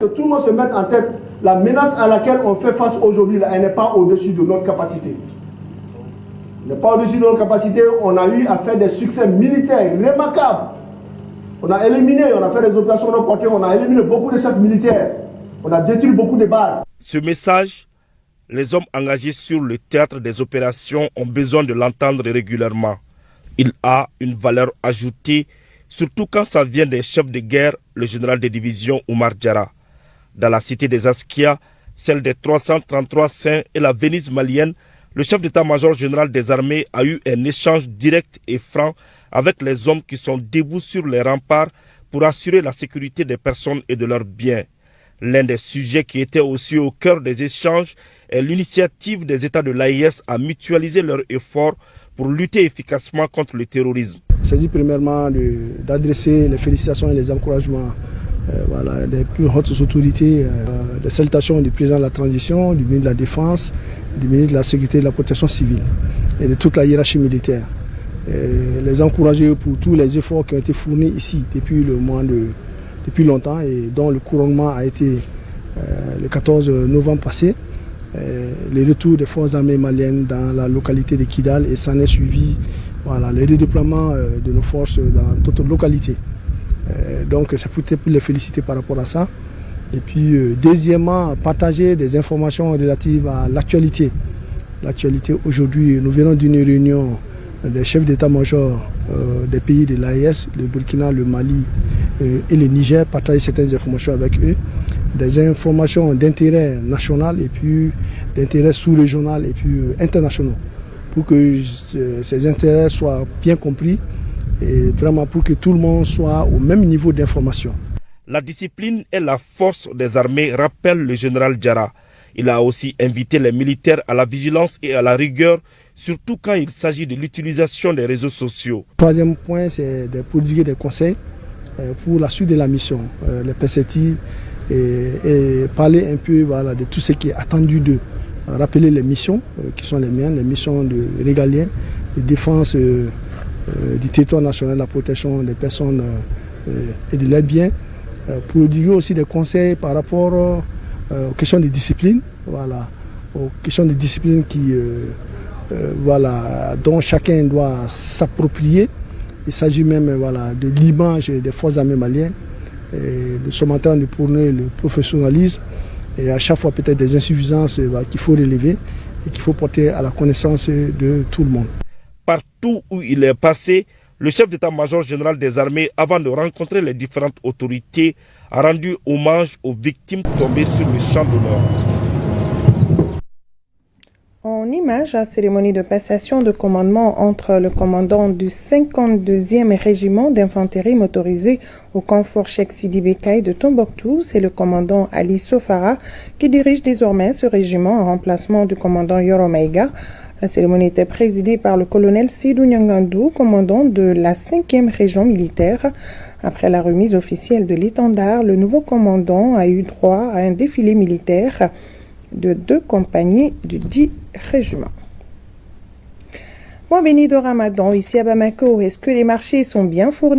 Que tout le monde se mette en tête, la menace à laquelle on fait face aujourd'hui, elle n'est pas au-dessus de notre capacité. Elle n'est pas au-dessus de notre capacité. On a eu à faire des succès militaires remarquables. On a éliminé, on a fait des opérations de portée, on a éliminé beaucoup de chefs militaires. On a détruit beaucoup de bases. Ce message, les hommes engagés sur le théâtre des opérations ont besoin de l'entendre régulièrement. Il a une valeur ajoutée, surtout quand ça vient des chefs de guerre, le général de division Oumar Diarra. Dans la cité des Askia, celle des 333 saints et la Venise malienne, le chef d'état-major général des armées a eu un échange direct et franc avec les hommes qui sont debout sur les remparts pour assurer la sécurité des personnes et de leurs biens. L'un des sujets qui était aussi au cœur des échanges est l'initiative des États de l'AES à mutualiser leurs efforts pour lutter efficacement contre le terrorisme. Il s'agit premièrement d'adresser les félicitations et les encouragements des plus hautes autorités, des salutations du président de la transition, du ministre de la Défense, du ministre de la Sécurité et de la Protection civile et de toute la hiérarchie militaire. Et les encourager pour tous les efforts qui ont été fournis ici depuis longtemps et dont le couronnement a été le 14 novembre passé. Le retour des forces armées maliennes dans la localité de Kidal et s'en est suivi le redéploiement de nos forces dans d'autres localités. Donc c'est pour les féliciter par rapport à ça. Et puis deuxièmement, partager des informations relatives à l'actualité. L'actualité aujourd'hui, nous venons d'une réunion des chefs d'état-major des pays de l'AES, le Burkina, le Mali et le Niger, partager certaines informations avec eux. Des informations d'intérêt national et puis d'intérêt sous-régional et puis internationaux. Pour que ces intérêts soient bien compris et vraiment pour que tout le monde soit au même niveau d'information. La discipline et la force des armées rappellent le général Diarra. Il a aussi invité les militaires à la vigilance et à la rigueur, surtout quand il s'agit de l'utilisation des réseaux sociaux. Troisième point, c'est de prodiguer des conseils pour la suite de la mission, les perspectives et parler un peu de tout ce qui est attendu d'eux. Rappeler les missions qui sont les miennes, les missions régaliennes, de défense du territoire national, la protection des personnes et de leurs biens. Prodiguer aussi des conseils par rapport aux questions de discipline, aux questions de discipline dont chacun doit s'approprier. Il s'agit même de l'image des forces armées maliennes. Nous sommes en train de prôner le professionnalisme et à chaque fois peut-être des insuffisances qu'il faut relever et qu'il faut porter à la connaissance de tout le monde. Partout où il est passé, le chef d'état-major général des armées, avant de rencontrer les différentes autorités, a rendu hommage aux victimes tombées sur le champ d'honneur. En image, la cérémonie de passation de commandement entre le commandant du 52e régiment d'infanterie motorisée au camp Fort Cheikh Sidi Bekaï de Tombouctou, c'est le commandant Ali Sofara qui dirige désormais ce régiment en remplacement du commandant Yoro Maïga. La cérémonie était présidée par le colonel Sidou Nyangandou, commandant de la 5e région militaire. Après la remise officielle de l'étendard, le nouveau commandant a eu droit à un défilé militaire de 2 compagnies du 10 régiment. Mois béni de Ramadan, ici à Bamako, est-ce que les marchés sont bien fournis?